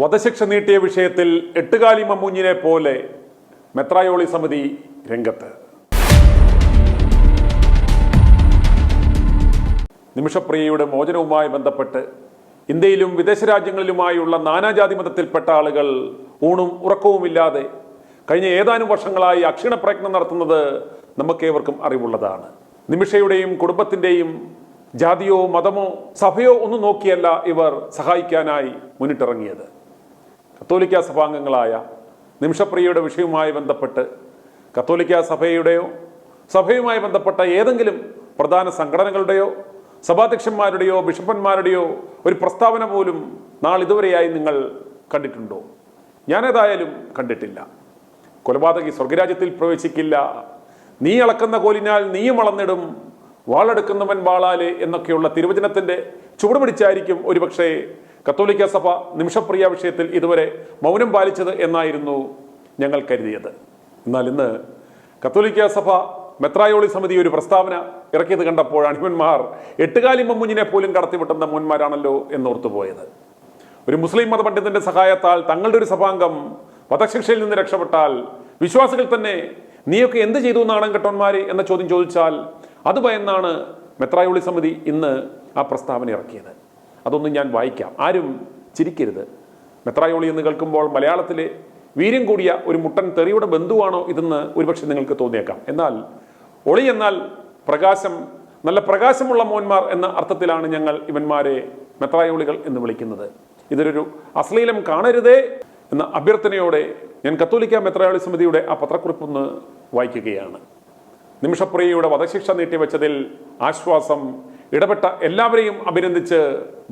വധശിക്ഷ നീട്ടിയ വിഷയത്തിൽ എട്ടുകാലി മമ്മൂഞ്ഞിനെ പോലെ മെത്രായോളി സമിതി രംഗത്ത്. നിമിഷപ്രിയയുടെ മോചനവുമായി ബന്ധപ്പെട്ട് ഇന്ത്യയിലും വിദേശ രാജ്യങ്ങളിലുമായുള്ള നാനാജാതി മതത്തിൽപ്പെട്ട ആളുകൾ ഊണും ഉറക്കവുമില്ലാതെ കഴിഞ്ഞ ഏതാനും വർഷങ്ങളായി അക്ഷീണ പ്രയത്നം നടത്തുന്നത് നമുക്കേവർക്കും അറിവുള്ളതാണ്. നിമിഷയുടെയും കുടുംബത്തിൻ്റെയും ജാതിയോ മതമോ സഭയോ ഒന്നും നോക്കിയല്ല ഇവർ സഹായിക്കാനായി മുന്നിട്ടിറങ്ങിയത്. കത്തോലിക്ക സഭാംഗങ്ങളായ നിമിഷപ്രിയയുടെ വിഷയവുമായി ബന്ധപ്പെട്ട് കത്തോലിക്ക സഭയുമായി ബന്ധപ്പെട്ട ഏതെങ്കിലും പ്രധാന സംഘടനകളുടെയോ സഭാധ്യക്ഷന്മാരുടെയോ ബിഷപ്പന്മാരുടെയോ ഒരു പ്രസ്താവന പോലും നാളിതുവരെയായി നിങ്ങൾ കണ്ടിട്ടുണ്ടോ? ഞാനേതായാലും കണ്ടിട്ടില്ല. കൊലപാതകി സ്വർഗരാജ്യത്തിൽ പ്രവേശിക്കില്ല, നീ അളക്കുന്ന കോലിനാൽ നീയും അളന്നിടും, വാളെടുക്കുന്നവൻ വാളാല് എന്നൊക്കെയുള്ള തിരുവചനത്തിന്റെ ചുവട് പിടിച്ചായിരിക്കും ഒരുപക്ഷെ കത്തോലിക്ക സഭ നിമിഷപ്രിയ വിഷയത്തിൽ ഇതുവരെ മൗനം പാലിച്ചത് എന്നായിരുന്നു ഞങ്ങൾ കരുതിയത്. എന്നാൽ ഇന്ന് കത്തോലിക്ക സഭ മെത്രായോളി സമിതി ഒരു പ്രസ്താവന ഇറക്കിയത് കണ്ടപ്പോഴാണ് ഇവന്മാർ എട്ടുകാലി മമ്മൂഞ്ഞിനെ പോലും കടത്തിവിട്ടുന്ന മുന്മാരാണല്ലോ എന്നോർത്തുപോയത്. ഒരു മുസ്ലിം മതപണ്ഡിതന്റെ സഹായത്താൽ തങ്ങളുടെ ഒരു സഭാംഗം വധശിക്ഷയിൽ നിന്ന് രക്ഷപ്പെട്ടാൽ വിശ്വാസികൾ തന്നെ നീയൊക്കെ എന്ത് ചെയ്തു നാണം കെട്ടോന്മാരെ എന്ന ചോദ്യം ചോദിച്ചാൽ അത് ഭയന്നാണ് മെത്രായോളി സമിതി ഇന്ന് ആ പ്രസ്താവന ഇറക്കിയത്. അതൊന്നും ഞാൻ വായിക്കാം, ആരും ചിരിക്കരുത്. മെത്രായോളി എന്ന് കേൾക്കുമ്പോൾ മലയാളത്തിലെ വീര്യം കൂടിയ ഒരു മുട്ടൻ തെറിയുടെ ബന്ധുവാണോ ഇതെന്ന് ഒരുപക്ഷെ നിങ്ങൾക്ക് തോന്നിയേക്കാം. എന്നാൽ ഒളി എന്നാൽ പ്രകാശം, നല്ല പ്രകാശമുള്ള മോന്മാർ എന്ന അർത്ഥത്തിലാണ് ഞങ്ങൾ ഇവന്മാരെ മെത്രായോളികൾ എന്ന് വിളിക്കുന്നത്. ഇതൊരു അശ്ലീലം കാണരുതേ എന്ന അഭ്യർത്ഥനയോടെ ഞാൻ കത്തോലിക്ക മെത്രായോളി സമിതിയുടെ ആ പത്രക്കുറിപ്പൊന്ന് വായിക്കുകയാണ്. നിമിഷപ്രിയയുടെ വധശിക്ഷ നീട്ടിവെച്ചതിൽ ആശ്വാസം, ഇടപെട്ട എല്ലാവരെയും അഭിനന്ദിച്ച്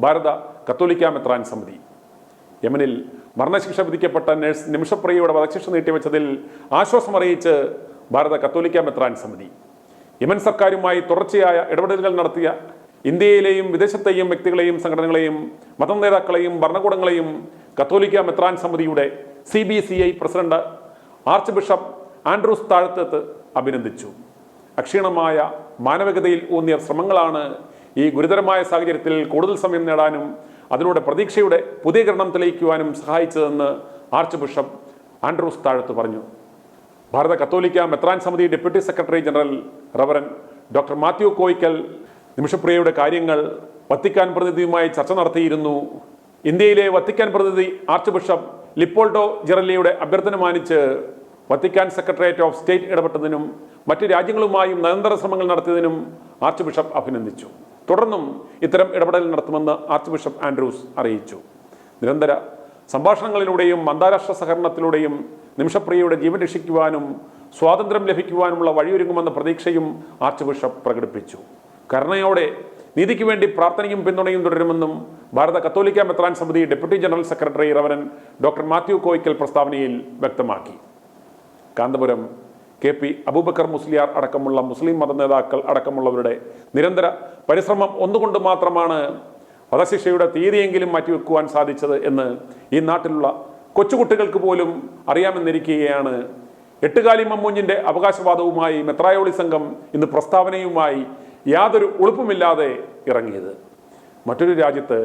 ഭാരത കത്തോലിക്ക മെത്രാൻ സമിതി. യമനിൽ മരണശിക്ഷ വിധിക്കപ്പെട്ട നഴ്സ് നിമിഷപ്രിയയുടെ വധശിക്ഷ നീട്ടിവെച്ചതിൽ ആശ്വാസം അറിയിച്ച് ഭാരത കത്തോലിക്ക മെത്രാൻ സമിതി. യമൻ സർക്കാരുമായി തുടർച്ചയായ ഇടപെടലുകൾ നടത്തിയ ഇന്ത്യയിലെയും വിദേശത്തെയും വ്യക്തികളെയും സംഘടനകളെയും മത നേതാക്കളെയും ഭരണകൂടങ്ങളെയും കത്തോലിക്ക മെത്രാൻ സമിതിയുടെ CBCI president archbishop Andrews Thazhath അഭിനന്ദിച്ചു. അക്ഷീണമായ മാനവികതയിൽ ഊന്നിയ ശ്രമങ്ങളാണ് ഈ ഗുരുതരമായ സാഹചര്യത്തിൽ കൂടുതൽ സമയം നേടാനും അതിലൂടെ പ്രതീക്ഷയുടെ പുതിയ കിരണം തെളിയിക്കുവാനും സഹായിച്ചതെന്ന് ആർച്ച് ബിഷപ്പ് ആൻഡ്രൂസ് താഴത്ത് പറഞ്ഞു. ഭാരത കത്തോലിക്ക മെത്രാൻ സമിതി deputy secretary general reverend doctor Mathew Koikkal നിമിഷപ്രിയയുടെ കാര്യങ്ങൾ വത്തിക്കാൻ പ്രതിനിധിയുമായി ചർച്ച നടത്തിയിരുന്നു. ഇന്ത്യയിലെ വത്തിക്കാൻ പ്രതിനിധി ആർച്ച് ബിഷപ്പ് ലിപ്പോൾഡോ ജെറല്ലിയുടെ അഭ്യർത്ഥന മാനിച്ച് വത്തിക്കാൻ സെക്രട്ടേറിയറ്റ് ഓഫ് സ്റ്റേറ്റ് ഇടപെട്ടതിനും മറ്റ് രാജ്യങ്ങളുമായും നയതന്ത്ര ശ്രമങ്ങൾ നടത്തിയതിനും ആർച്ച് ബിഷപ്പ് അഭിനന്ദിച്ചു. തുടർന്നും ഇത്തരം ഇടപെടൽ നടത്തുമെന്ന് ആർച്ച് ബിഷപ്പ് ആൻഡ്രൂസ് അറിയിച്ചു. നിരന്തര സംഭാഷണങ്ങളിലൂടെയും അന്താരാഷ്ട്ര സഹകരണത്തിലൂടെയും നിമിഷപ്രിയയുടെ ജീവൻ രക്ഷിക്കുവാനും സ്വാതന്ത്ര്യം ലഭിക്കുവാനുമുള്ള വഴിയൊരുങ്ങുമെന്ന പ്രതീക്ഷയും ആർച്ച് ബിഷപ്പ് പ്രകടിപ്പിച്ചു. കരുണയോടെ നീതിക്ക് വേണ്ടി പ്രാർത്ഥനയും പിന്തുണയും തുടരുമെന്നും ഭാരത കത്തോലിക്ക മെത്രാൻ സമിതി deputy general secretary reverend doctor Mathew Koickal പ്രസ്താവനയിൽ വ്യക്തമാക്കി. കാന്തപുരം KP അബൂബക്കർ മുസ്ലിയാർ അടക്കമുള്ള മുസ്ലിം മത നേതാക്കൾ അടക്കമുള്ളവരുടെ നിരന്തര പരിശ്രമം ഒന്നുകൊണ്ട് മാത്രമാണ് വധശിക്ഷയുടെ തീയതിയെങ്കിലും മാറ്റിവെക്കുവാൻ സാധിച്ചത് എന്ന് ഈ നാട്ടിലുള്ള കൊച്ചുകുട്ടികൾക്ക് പോലും അറിയാമെന്നിരിക്കുകയാണ് എട്ടുകാലി മമ്മൂഞ്ഞിന്റെ അവകാശവാദവുമായി മെത്രായോളി സംഘം ഇന്ന് പ്രസ്താവനയുമായി യാതൊരു ഉളുപ്പുമില്ലാതെ ഇറങ്ങിയത്. മറ്റൊരു രാജ്യത്ത്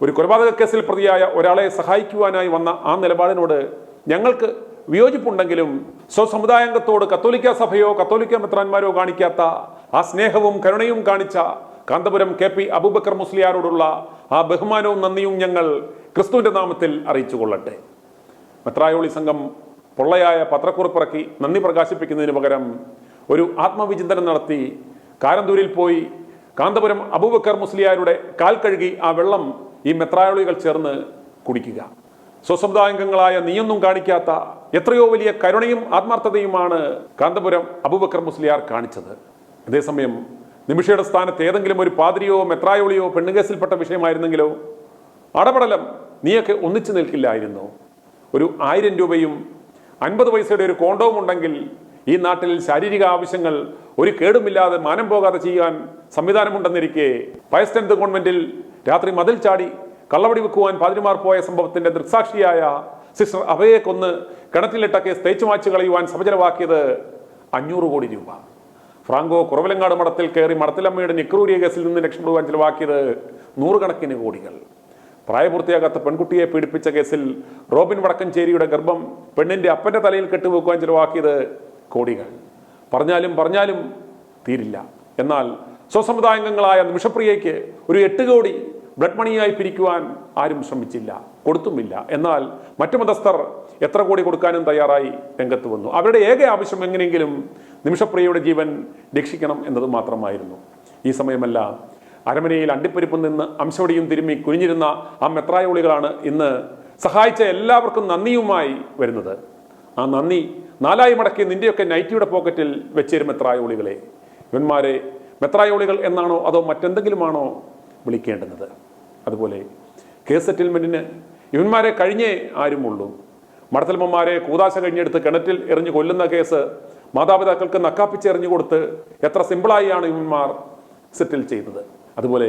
ഒരു കൊലപാതക കേസിൽ പ്രതിയായ ഒരാളെ സഹായിക്കുവാനായി വന്ന ആ നിലപാടിനോട് ഞങ്ങൾക്ക് വിയോജിപ്പുണ്ടെങ്കിലും സ്വസമുദായാംഗത്തോട് കത്തോലിക്ക സഭയോ കത്തോലിക്ക മെത്രാന്മാരോ കാണിക്കാത്ത ആ സ്നേഹവും കരുണയും കാണിച്ച കാന്തപുരം KP അബൂബക്കർ മുസ്ലിയാരോടുള്ള ആ ബഹുമാനവും നന്ദിയും ഞങ്ങൾ ക്രിസ്തുവിന്റെ നാമത്തിൽ അറിയിച്ചു കൊള്ളട്ടെ. മെത്രായോളി സംഘം പൊള്ളയായ പത്രക്കുറിപ്പിറക്കി നന്ദി പ്രകാശിപ്പിക്കുന്നതിന് പകരം ഒരു ആത്മവിചിന്തനം നടത്തി കാരന്തൂരിൽ പോയി കാന്തപുരം അബൂബക്കർ മുസ്ലിയാരുടെ കാൽ കഴുകി ആ വെള്ളം ഈ മെത്രായോളികൾ ചേർന്ന് കുടിക്കുക. സ്വസമുദായാംഗങ്ങളായ നീയൊന്നും കാണിക്കാത്ത എത്രയോ വലിയ കരുണയും ആത്മാർത്ഥതയുമാണ് കാന്തപുരം അബൂബക്കർ മുസ്ലിയാർ കാണിച്ചത്. അതേസമയം നിമിഷയുടെ സ്ഥാനത്ത് ഏതെങ്കിലും ഒരു പാതിരിയോ മെത്രായോളിയോ പെണ്ണുകേസിൽപ്പെട്ട വിഷയമായിരുന്നെങ്കിലോ അടപടലം നീയൊക്കെ ഒന്നിച്ചു നിൽക്കില്ലായിരുന്നു. ഒരു 1000 രൂപയും 50 പൈസയുടെ ഒരു കോണ്ടവും ഉണ്ടെങ്കിൽ ഈ നാട്ടിൽ ശാരീരിക ആവശ്യങ്ങൾ ഒരു കേടുമില്ലാതെ മാനം പോകാതെ ചെയ്യാൻ സംവിധാനമുണ്ടെന്നിരിക്കെ പയസ്റ്റൻത് കോൺവെന്റിൽ രാത്രി മതിൽ ചാടി കള്ളവടി വെക്കുവാൻ പാതിരിമാർ പോയ സംഭവത്തിന്റെ ദൃക്സാക്ഷിയായ സിസ്റ്റർ അഭയെ കൊന്ന് കിണറ്റിലിട്ട കേസ് തേച്ചു മാച്ചു കളയുവാൻ സഭ ചെലവാക്കിയത് 500 കോടി രൂപ. ഫ്രാങ്കോ കുറവലങ്ങാട് മഠത്തിൽ കയറി മഠത്തിലമ്മയുടെ നിക്രൂരിയ കേസിൽ നിന്ന് രക്ഷപ്പെടുവാൻ ചിലവാക്കിയത് 100 കണക്കിന് കോടികൾ. പ്രായപൂർത്തിയാകാത്ത പെൺകുട്ടിയെ പീഡിപ്പിച്ച കേസിൽ റോബിൻ വടക്കഞ്ചേരിയുടെ ഗർഭം പെണ്ണിന്റെ അപ്പന്റെ തലയിൽ കെട്ടുവെക്കുവാൻ ചിലവാക്കിയത് കോടികൾ. പറഞ്ഞാലും തീരില്ല. എന്നാൽ സ്വസമുദായാംഗങ്ങളായ നിമിഷപ്രിയയ്ക്ക് ഒരു 8 കോടി ബ്ലഡ് മണിയായി പിരിക്കുവാൻ ആരും ശ്രമിച്ചില്ല, കൊടുത്തുമില്ല. എന്നാൽ മറ്റു മതസ്ഥർ എത്ര കോടി കൊടുക്കാനും തയ്യാറായി രംഗത്ത് വന്നു. അവരുടെ ഏക ആവശ്യം എങ്ങനെയെങ്കിലും നിമിഷപ്രിയയുടെ ജീവൻ രക്ഷിക്കണം എന്നത് മാത്രമായിരുന്നു. ഈ സമയമല്ല, അരമനയിൽ അണ്ടിപ്പരിപ്പ് നിന്ന് അംശവടിയും തിരുമ്മി കുനിഞ്ഞിരുന്ന ആ മെത്രായോളികളാണ് ഇന്ന് സഹായിച്ച എല്ലാവർക്കും നന്ദിയുമായി വരുന്നത്. ആ നന്ദി 4 മടക്കി നിന്റെയൊക്കെ നൈറ്റിയുടെ പോക്കറ്റിൽ വെച്ചേരും മെത്രായോളികളെ. ഇവന്മാരെ മെത്രായോളികൾ എന്നാണോ അതോ മറ്റെന്തെങ്കിലുമാണോ വിളിക്കേണ്ടുന്നത്? അതുപോലെ കേസ് സെറ്റിൽമെന്റിന് ഇവന്മാരെ കഴിഞ്ഞേ ആരുമുള്ളൂ. മടത്തൽമ്മമാരെ കൂതാശ കഴിഞ്ഞെടുത്ത് കിണറ്റിൽ എറിഞ്ഞു കൊല്ലുന്ന കേസ് മാതാപിതാക്കൾക്ക് നക്കാപ്പിച്ച് എറിഞ്ഞു കൊടുത്ത് എത്ര സിമ്പിളായാണ് ഇവന്മാർ സെറ്റിൽ ചെയ്തത്. അതുപോലെ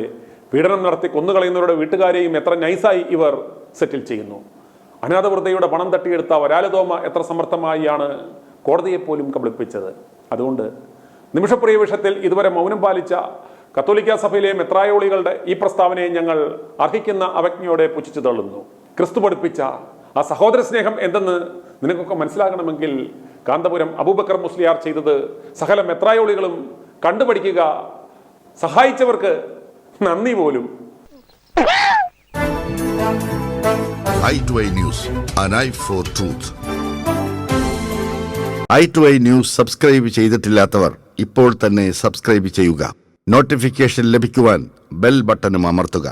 പീഡനം നടത്തി കൊന്നുകളയുന്നവരുടെ വീട്ടുകാരെയും എത്ര നൈസായി ഇവർ സെറ്റിൽ ചെയ്യുന്നു. അനാഥവൃദ്ധയുടെ പണം തട്ടിയെടുത്ത വരാലതോമ എത്ര സമർത്ഥമായാണ് കോടതിയെ പോലും കബളിപ്പിച്ചത്. അതുകൊണ്ട് നിമിഷപ്രിയ വിഷയത്തിൽ ഇതുവരെ മൗനം പാലിച്ച കത്തോലിക്ക സഭയിലെ മെത്രായോളികളുടെ ഈ പ്രസ്താവനയെ ഞങ്ങൾ അർഹിക്കുന്ന അവജ്ഞയോടെ പുച്ഛിച്ചു തള്ളുന്നു. ക്രിസ്തു പഠിപ്പിച്ച ആ സഹോദര സ്നേഹം എന്തെന്ന് നിനക്കൊക്കെ മനസ്സിലാകണമെങ്കിൽ കാന്തപുരം അബൂബക്കർ മുസ്ലിയാർ ചെയ്തത് സകല മെത്രായോളികളും കണ്ടുപഠിക്കുക. സഹായിച്ചവർക്ക് നന്ദി പോലും. i2i News, an eye for truth. i2i News subscribe ചെയ്തിട്ടില്ലാത്തവർ ഇപ്പോൾ തന്നെ സബ്സ്ക്രൈബ് ചെയ്യുക. നോട്ടിഫിക്കേഷൻ ലഭിക്കുവാൻ ബെൽ ബട്ടണും അമർത്തുക.